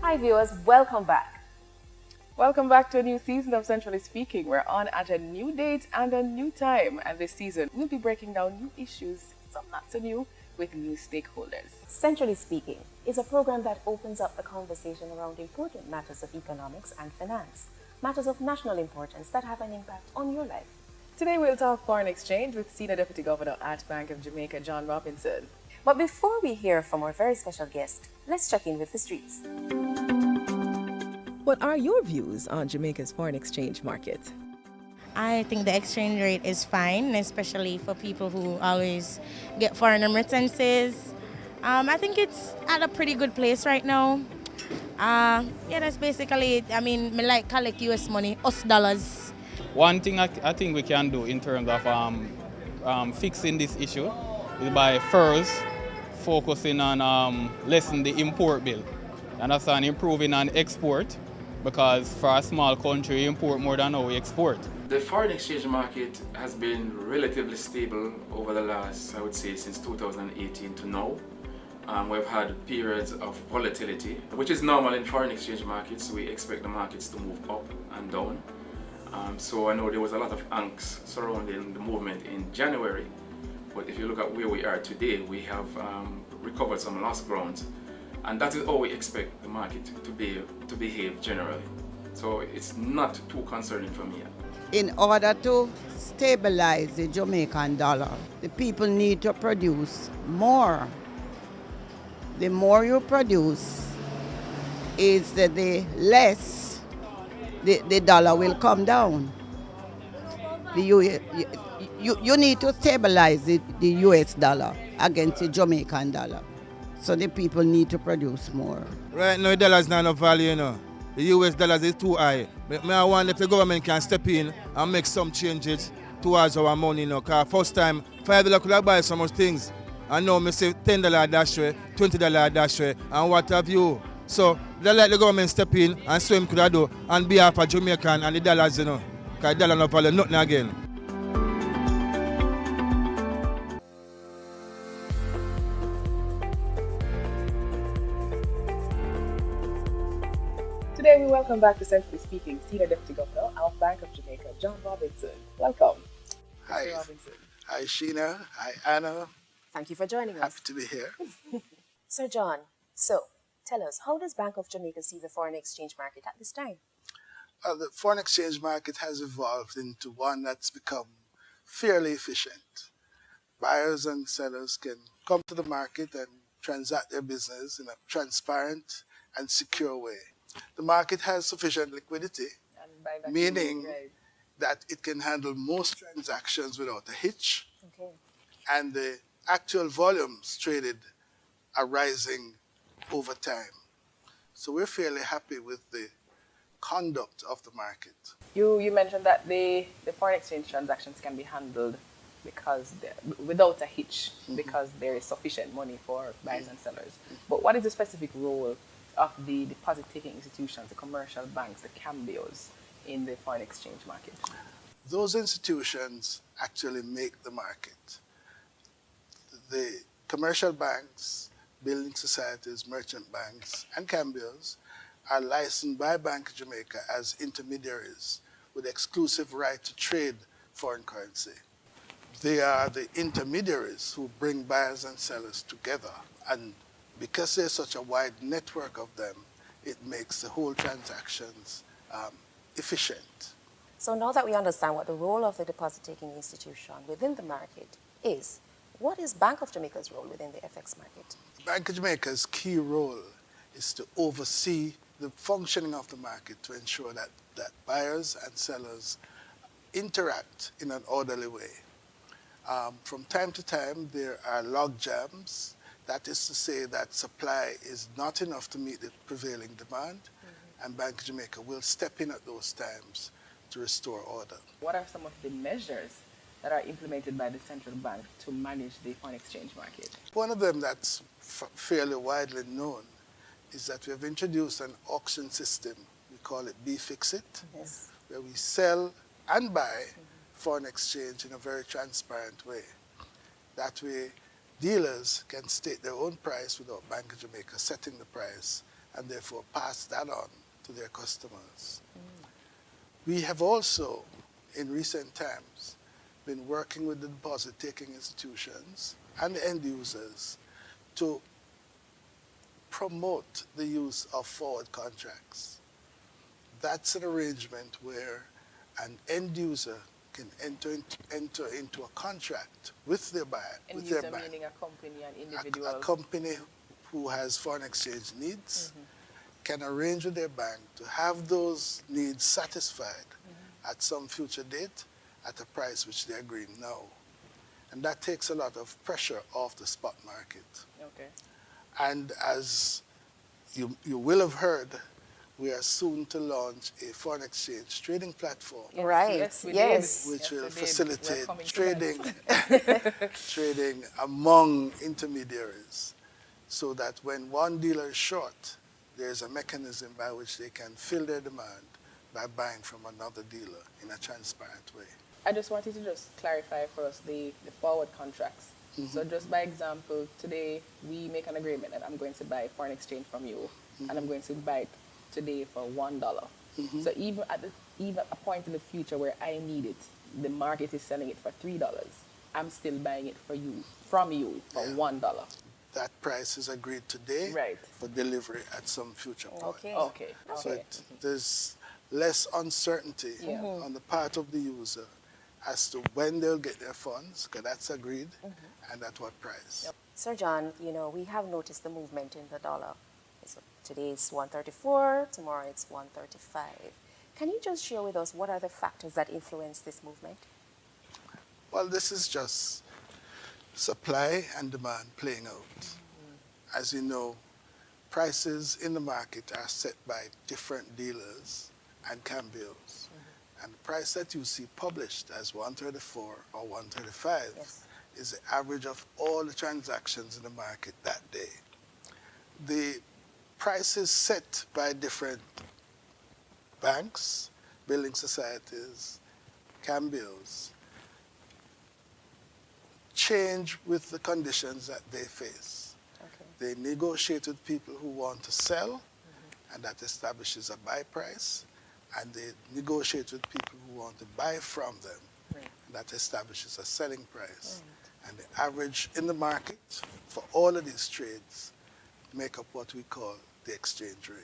Hi viewers, welcome back. Welcome back to a new season of Centrally Speaking. We're on at a new date and a new time, and this season we'll be breaking down new issues, some not so new, with new stakeholders. Centrally Speaking is a program that opens up the conversation around important matters of economics and finance, matters of national importance that have an impact on your life. Today we'll talk foreign exchange with Senior Deputy Governor at Bank of Jamaica, John Robinson. But before we hear from our very special guest, let's check in with the streets. What are your views on Jamaica's foreign exchange market? I think the exchange rate is fine, especially for people who always get foreign remittances. I think it's at a pretty good place right now. That's basically it. I mean, me like collect US money, US dollars. One thing I think we can do in terms of fixing this issue is by first focusing on lessening the import bill. Understand, improving on export, because for a small country, we import more than how we export. The foreign exchange market has been relatively stable over the last, I would say, since 2018 to now. We've had periods of volatility, which is normal in foreign exchange markets. We expect the markets to move up and down. So I know there was a lot of angst surrounding the movement in January, but if you look at where we are today, we have recovered some lost ground, and that is how we expect the market to behave generally. So it's not too concerning for me. In order to stabilize the Jamaican dollar, the people need to produce more. The more you produce, is that the less the dollar will come down. You need to stabilize the US dollar against the Jamaican dollar. So the people need to produce more. Right now, the dollar is not enough value, The US dollars is too high. I wonder if the government can step in and make some changes towards our money, Because first time, $5 could have buy so much things. And now I say $10 dash way, $20 dash way, and what have you. So they let the government step in and so him could have do and be half a Jamaican and the dollars, Because the dollar not value nothing again. Today we welcome back to Centrally Speaking Senior Deputy Governor of Bank of Jamaica, John Robinson. Welcome, Hi. Mr. Robinson. Hi, Sheena. Hi, Anna. Thank you for joining us. Happy to be here. Sir John, so tell us, how does Bank of Jamaica see the foreign exchange market at this time? The foreign exchange market has evolved into one that's become fairly efficient. Buyers and sellers can come to the market and transact their business in a transparent and secure way. The market has sufficient liquidity, And by that meaning right. that it can handle most transactions without a hitch, Okay. and the actual volumes traded are rising over time. So we're fairly happy with the conduct of the market. You mentioned that the foreign exchange transactions can be handled without a hitch, because there is sufficient money for buyers and sellers. But what is the specific role of the deposit-taking institutions, the commercial banks, the cambios, in the foreign exchange market? Those institutions actually make the market. The commercial banks, building societies, merchant banks, and cambios are licensed by Bank of Jamaica as intermediaries with exclusive right to trade foreign currency. They are the intermediaries who bring buyers and sellers together, and because there's such a wide network of them, it makes the whole transactions efficient. So now that we understand what the role of the deposit-taking institution within the market is, what is Bank of Jamaica's role within the FX market? Bank of Jamaica's key role is to oversee the functioning of the market to ensure that buyers and sellers interact in an orderly way. From time to time, there are log jams. That is to say that supply is not enough to meet the prevailing demand, and Bank of Jamaica will step in at those times to restore order. What are some of the measures that are implemented by the central bank to manage the foreign exchange market? One of them that's fairly widely known is that we have introduced an auction system. We call it B-Fix-It, Yes. where we sell and buy foreign exchange in a very transparent way. That way, dealers can state their own price without Bank of Jamaica setting the price, and therefore pass that on to their customers. We have also, in recent times, been working with the deposit-taking institutions and the end users to promote the use of forward contracts. That's an arrangement where an end user can enter into a contract with their buyer, And with their user bank. meaning a company, an individual. A company who has foreign exchange needs can arrange with their bank to have those needs satisfied at some future date at a price which they're agreeing now. And that takes a lot of pressure off the spot market. Okay. And as you will have heard, we are soon to launch a foreign exchange trading platform Right. Yes, we Yes. did. which Yes, will we did. facilitate We're coming trading, tonight. trading among intermediaries, so that when one dealer is short, there's a mechanism by which they can fill their demand by buying from another dealer in a transparent way. I just wanted to just clarify for us the forward contracts. So just by example, today we make an agreement that I'm going to buy foreign exchange from you, and I'm going to buy it today for $1. So even at a point in the future where I need it, the market is selling it for $3. I'm still buying it from you for $1. That price is agreed today Right. for delivery at some future point. Okay. Okay. So Okay. there's less uncertainty Yeah. on the part of the user as to when they'll get their funds, because that's agreed, and at what price. Sir John, we have noticed the movement in the dollar. Today it's 134, tomorrow it's 135. Can you just share with us what are the factors that influence this movement? Well, this is just supply and demand playing out. As you know, prices in the market are set by different dealers and cambios. And the price that you see published as 134 or 135 Yes. is the average of all the transactions in the market that day. The prices set by different banks, building societies, cambios, change with the conditions that they face. Okay. They negotiate with people who want to sell, and that establishes a buy price, and they negotiate with people who want to buy from them, and that establishes a selling price. And the average in the market for all of these trades make up what we call the exchange rate.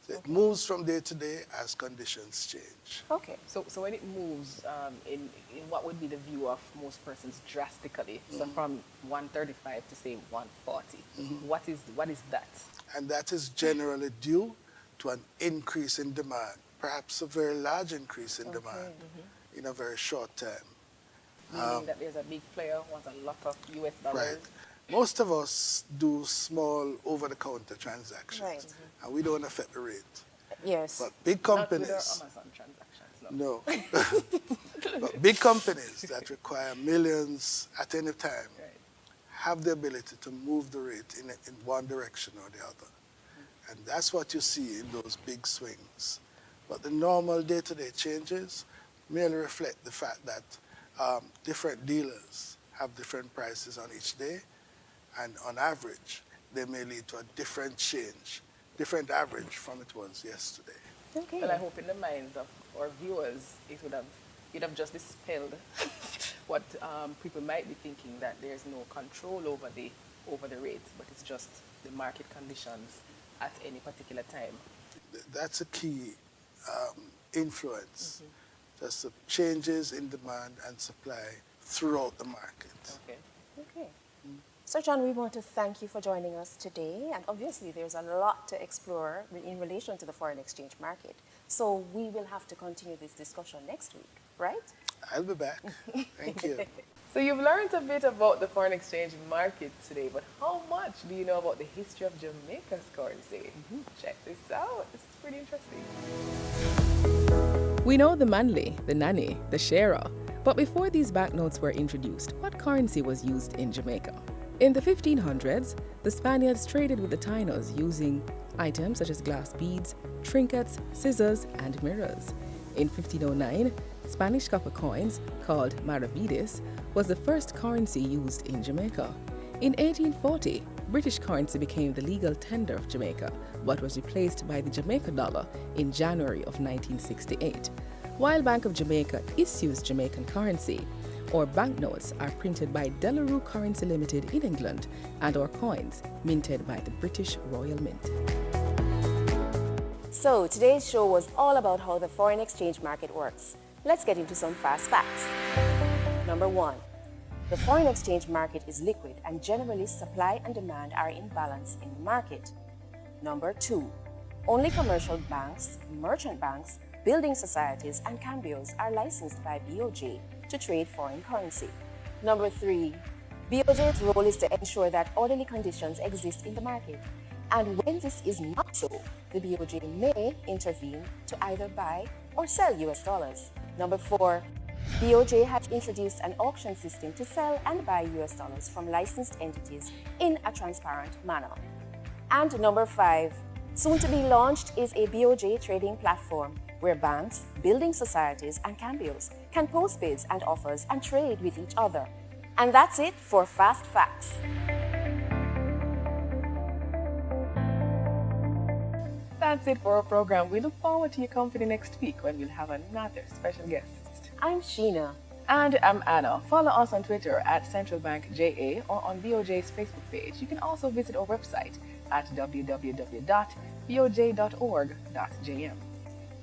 So it moves from day to day as conditions change. Okay. So when it moves, in what would be the view of most persons drastically, so from 135 to say 140, what is that? And that is generally due to an increase in demand, perhaps a very large increase in demand in a very short time. Meaning that there's a big player who wants a lot of US dollars. Right. Most of us do small over-the-counter transactions, Right. and we don't affect the rate. Yes. But big Not with our companies, Amazon transactions, no. no. But big companies that require millions at any time Right. have the ability to move the rate in one direction or the other. And that's what you see in those big swings. But the normal day-to-day changes merely reflect the fact that different dealers have different prices on each day, and on average, they may lead to a different change, different average from it was yesterday. Okay. Well, I hope in the minds of our viewers, you'd have just dispelled what people might be thinking, that there's no control over the rate, but it's just the market conditions at any particular time. That's a key influence, just the changes in demand and supply throughout the market. Okay. Okay. Sir John, we want to thank you for joining us today. And obviously, there's a lot to explore in relation to the foreign exchange market. So we will have to continue this discussion next week, right? I'll be back. Thank you. So you've learned a bit about the foreign exchange market today, but how much do you know about the history of Jamaica's currency? Check this out. This is pretty interesting. We know the manley, the nanny, the sharer, but before these banknotes were introduced, what currency was used in Jamaica? In the 1500s, the Spaniards traded with the Tainos using items such as glass beads, trinkets, scissors, and mirrors. In 1509, Spanish copper coins, called maravedis, was the first currency used in Jamaica. In 1840, British currency became the legal tender of Jamaica, but was replaced by the Jamaica dollar in January of 1968. While Bank of Jamaica issues Jamaican currency, our banknotes are printed by Delarue Currency Limited in England, and our coins minted by the British Royal Mint. So today's show was all about how the foreign exchange market works. Let's get into some fast facts. Number 1. The foreign exchange market is liquid and generally supply and demand are in balance in the market. Number 2. Only commercial banks, merchant banks, building societies and cambios are licensed by BOJ to trade foreign currency. Number 3. BOJ's role is to ensure that orderly conditions exist in the market, and when this is not so, the BOJ may intervene to either buy or sell US dollars. Number 4. BOJ has introduced an auction system to sell and buy US dollars from licensed entities in a transparent manner. And number 5. Soon to be launched is a BOJ trading platform where banks, building societies, and cambios can post bids and offers and trade with each other. And that's it for Fast Facts. That's it for our program. We look forward to your company next week when we'll have another special guest. I'm Sheena. And I'm Anna. Follow us on Twitter at Central Bank JA or on BOJ's Facebook page. You can also visit our website at www.boj.org.jm.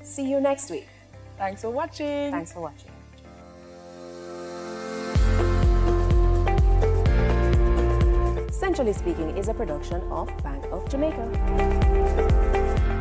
See you next week. Thanks for watching. Thanks for watching. Centrally Speaking is a production of Bank of Jamaica.